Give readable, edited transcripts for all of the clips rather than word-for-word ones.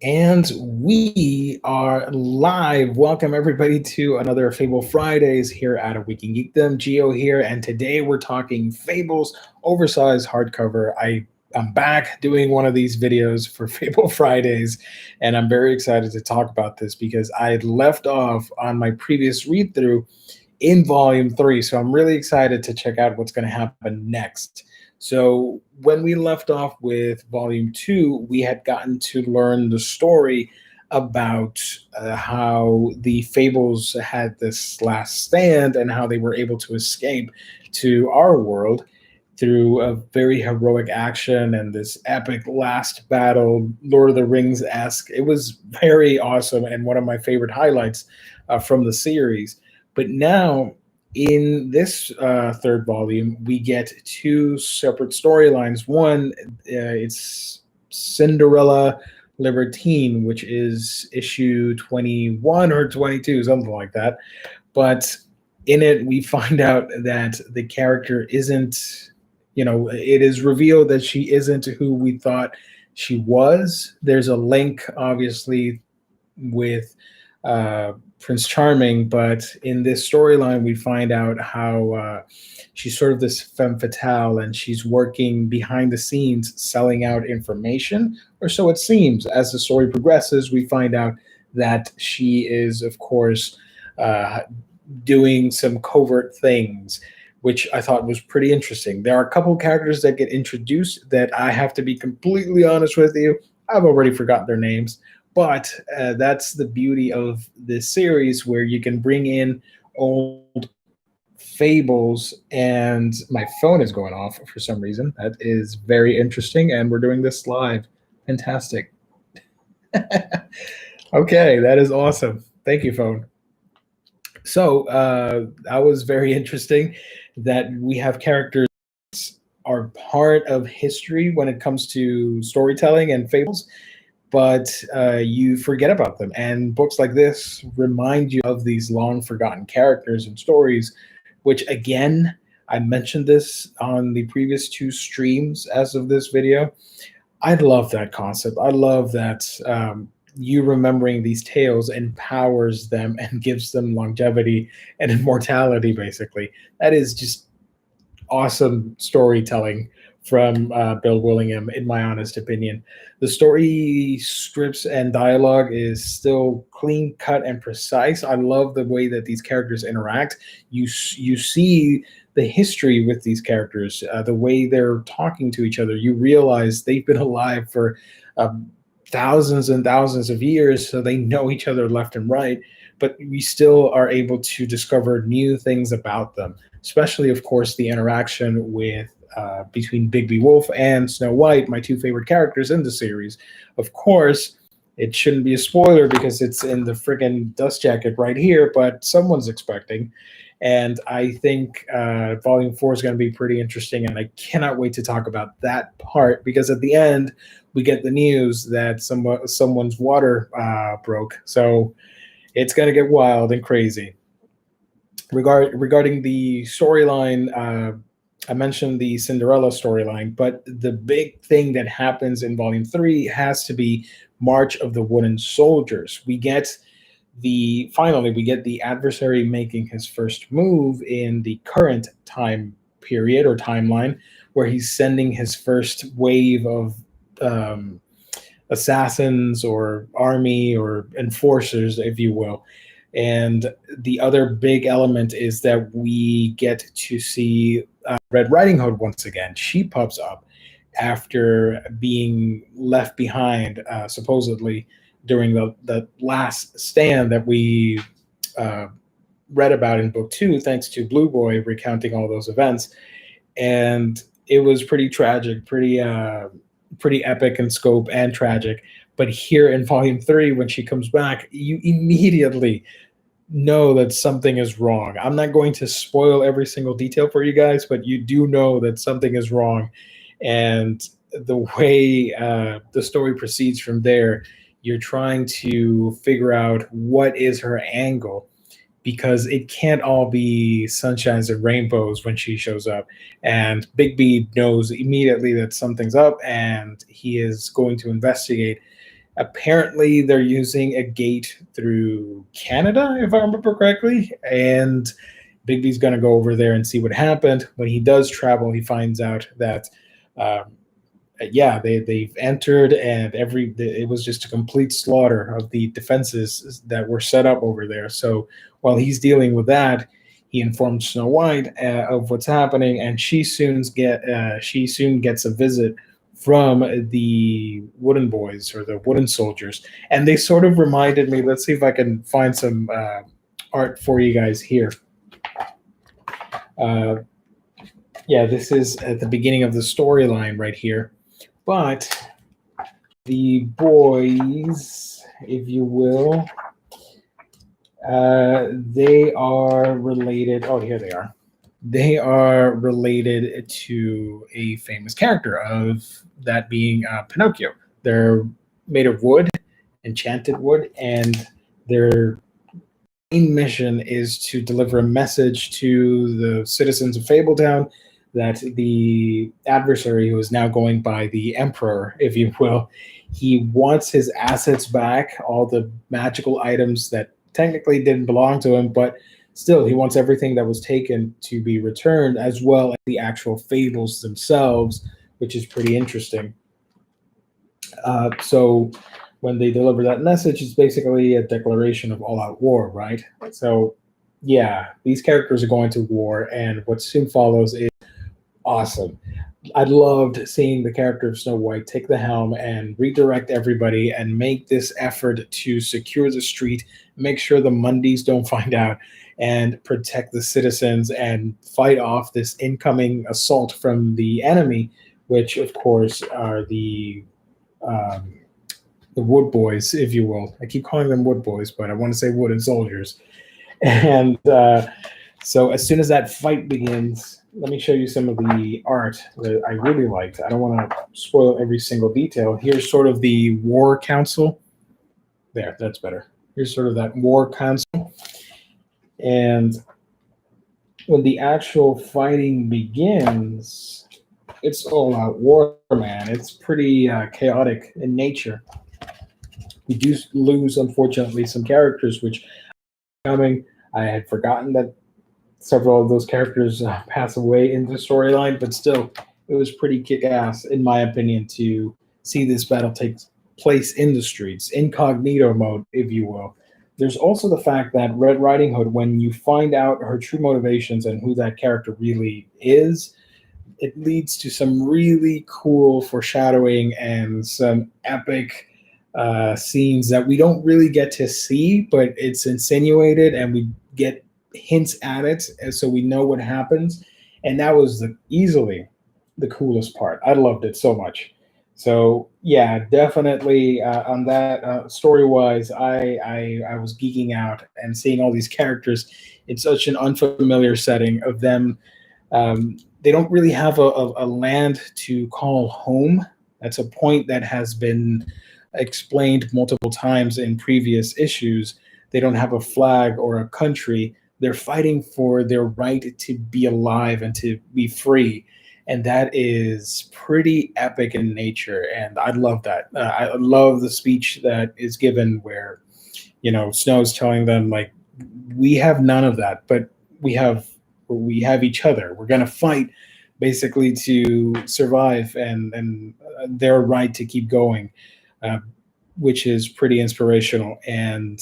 And we are live. Welcome everybody to another Fable Fridays here at A Week in Geekdom. Geo here, and today we're talking Fables, oversized hardcover. I'm back doing one of these videos for Fable Fridays, and I'm very excited to talk about this because I left off on my previous read through in volume 3. So I'm really excited to check out what's going to happen next. So when we left off with volume 2, we had gotten to learn the story about how the Fables had this last stand and how they were able to escape to our world through a very heroic action and this epic last battle, Lord of the Rings esque. It was very awesome and one of my favorite highlights from the series. But now, in this third volume, we get two separate storylines. One, it's Cinderella Libertine, which is issue 21 or 22, something like that. But in it, we find out that the character isn't, it is revealed that she isn't who we thought she was. There's a link, obviously, with Prince Charming, but in this storyline, we find out how she's sort of this femme fatale and she's working behind the scenes selling out information, or so it seems. As the story progresses, we find out that she is, of course, uh, doing some covert things, which I thought was pretty interesting. There are a couple characters that get introduced that I have to be completely honest with you, I've already forgotten their names. But that's the beauty of this series, where you can bring in old fables. And my phone is going off for some reason. That is very interesting, and we're doing this live. Fantastic. Okay, that is awesome. Thank you, phone. So that was very interesting that we have characters are part of history when it comes to storytelling and fables, but you forget about them. And books like this remind you of these long forgotten characters and stories, which, again, I mentioned this on the previous two streams as of this video. I love that concept. I love that you remembering these tales empowers them and gives them longevity and immortality, basically. That is just awesome storytelling from Bill Willingham, in my honest opinion. The story scripts and dialogue is still clean cut and precise. I love the way that these characters interact. You see the history with these characters, the way they're talking to each other. You realize they've been alive for thousands and thousands of years, so they know each other left and right. But we still are able to discover new things about them, especially, of course, the interaction with between Bigby Wolf and Snow White, my two favorite characters in the series. Of course, it shouldn't be a spoiler because it's in the friggin' dust jacket right here, but someone's expecting. And I think Volume 4 is going to be pretty interesting, and I cannot wait to talk about that part because at the end, we get the news that someone's water broke. So it's going to get wild and crazy. Regarding the storyline, I mentioned the Cinderella storyline, but the big thing that happens in Volume 3 has to be March of the Wooden Soldiers. We get the adversary making his first move in the current time period or timeline, where he's sending his first wave of um, assassins or army or enforcers, if you will. And the other big element is that we get to see Red Riding Hood once again. She pops up after being left behind, supposedly, during the last stand that we uh, read about in book 2, thanks to Blue Boy recounting all those events. And it was pretty tragic, pretty epic in scope and tragic. But here in volume 3, when she comes back, you immediately know that something is wrong. I'm not going to spoil every single detail for you guys, but you do know that something is wrong. And the way the story proceeds from there, you're trying to figure out what is her angle, because it can't all be sunshines and rainbows when she shows up. And Big B knows immediately that something's up and he is going to investigate. Apparently, they're using a gate through Canada, if I remember correctly, and Bigby's going to go over there and see what happened. When he does travel, he finds out that, um, yeah, they've entered, and it was just a complete slaughter of the defenses that were set up over there. So while he's dealing with that, he informs Snow White of what's happening, and she soon gets a visit from the wooden boys, or the wooden soldiers, and they sort of reminded me. Let's see if I can find some art for you guys here. Uh, yeah, this is at the beginning of the storyline right here. But the boys, if you will, they are related. Oh, here they are. They are related to a famous character, of that being Pinocchio. They're made of wood, enchanted wood, and their main mission is to deliver a message to the citizens of Fabletown that the adversary, who is now going by the Emperor, if you will, he wants his assets back, all the magical items that technically didn't belong to him, but still he wants everything that was taken to be returned, as well as the actual fables themselves, which is pretty interesting. So when they deliver that message, it's basically a declaration of all-out war, right? So yeah, these characters are going to war, and what soon follows is awesome. I loved seeing the character of Snow White take the helm and redirect everybody and make this effort to secure the street, make sure the Mundies don't find out, and protect the citizens and fight off this incoming assault from the enemy, which of course are um, the Wood Boys, if you will. I keep calling them Wood Boys, but I want to say Wooden Soldiers. And so as soon as that fight begins, let me show you some of the art that I really liked. I don't want to spoil every single detail. Here's sort of the War Council. There, that's better. Here's sort of that War Council. And when the actual fighting begins, it's all out war, man. It's pretty chaotic in nature. We do lose, unfortunately, some characters, which coming. I had forgotten that several of those characters pass away in the storyline, but still, it was pretty kick-ass, in my opinion, to see this battle take place in the streets, incognito mode, if you will. There's also the fact that Red Riding Hood, when you find out her true motivations and who that character really is, it leads to some really cool foreshadowing and some epic scenes that we don't really get to see, but it's insinuated and we get hints at it, and so we know what happens. And that was easily the coolest part. I loved it so much. So yeah, definitely on that story wise, I was geeking out and seeing all these characters in such an unfamiliar setting of them. They don't really have a land to call home. That's a point that has been explained multiple times in previous issues. They don't have a flag or a country. They're fighting for their right to be alive and to be free. And that is pretty epic in nature. And I love that. I love the speech that is given where, Snow's telling them, like, we have none of that, but we have each other. We're going to fight basically to survive and their right to keep going, which is pretty inspirational. And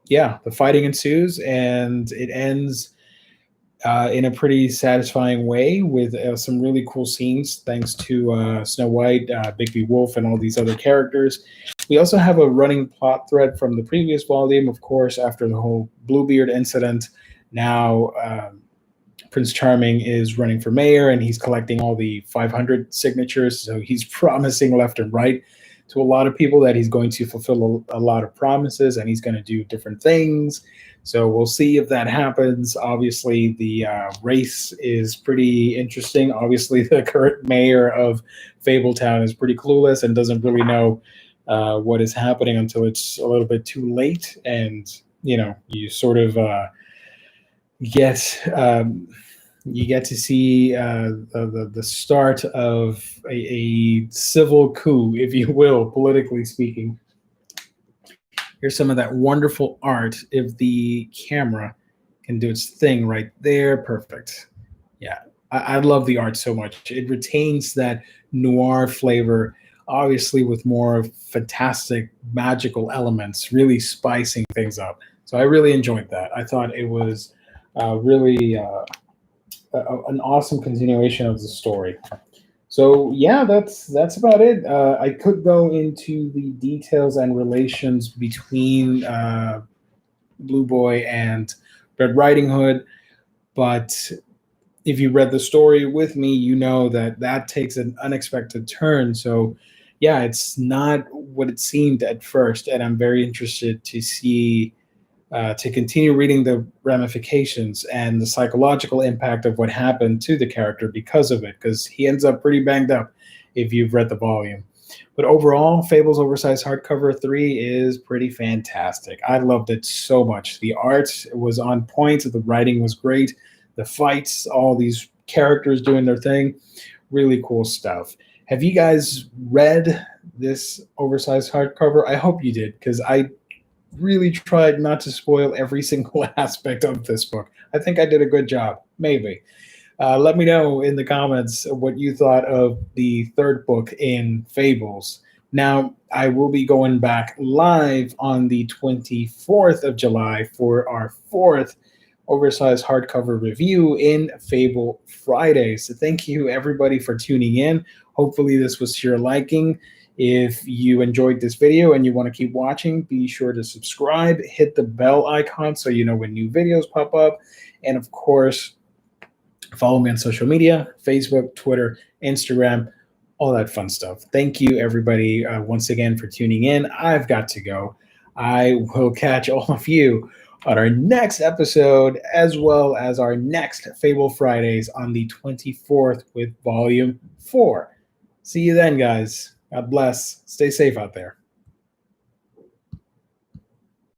yeah, the fighting ensues, and it ends in a pretty satisfying way with some really cool scenes, thanks to Snow White, Bigby Wolf, and all these other characters. We also have a running plot thread from the previous volume, of course, after the whole Bluebeard incident. Now, Prince Charming is running for mayor, and he's collecting all the 500 signatures, so he's promising left and right to a lot of people that he's going to fulfill a lot of promises, and he's going to do different things. So we'll see if that happens. Obviously, the race is pretty interesting. Obviously, the current mayor of Fabletown is pretty clueless and doesn't really know what is happening until it's a little bit too late. And, you sort of get to see the start of a civil coup, if you will, politically speaking. Here's some of that wonderful art. If the camera can do its thing right there, perfect. Yeah, I love the art so much. It retains that noir flavor, obviously with more fantastic, magical elements, really spicing things up. So I really enjoyed that. I thought it was really an awesome continuation of the story. So yeah, that's about it. I could go into the details and relations between Blue Boy and Red Riding Hood, but if you read the story with me, you know that that takes an unexpected turn. So yeah, it's not what it seemed at first, and I'm very interested to see to continue reading the ramifications and the psychological impact of what happened to the character because of it, because he ends up pretty banged up if you've read the volume. But overall, Fables Oversized Hardcover 3 is pretty fantastic. I loved it so much. The art was on point, the writing was great, the fights, all these characters doing their thing, really cool stuff. Have you guys read this oversized hardcover? I hope you did, because I really tried not to spoil every single aspect of this book. I think I did a good job, maybe. Let me know in the comments what you thought of the third book in Fables. Now, I will be going back live on the 24th of July for our fourth oversized hardcover review in Fable Friday. So thank you, everybody, for tuning in. Hopefully this was to your liking. If you enjoyed this video and you want to keep watching, be sure to subscribe, hit the bell icon so you know when new videos pop up, and of course, follow me on social media, Facebook, Twitter, Instagram, all that fun stuff. Thank you, everybody, once again for tuning in. I've got to go. I will catch all of you on our next episode, as well as our next Fable Fridays on the 24th with Volume 4. See you then, guys. God bless. Stay safe out there.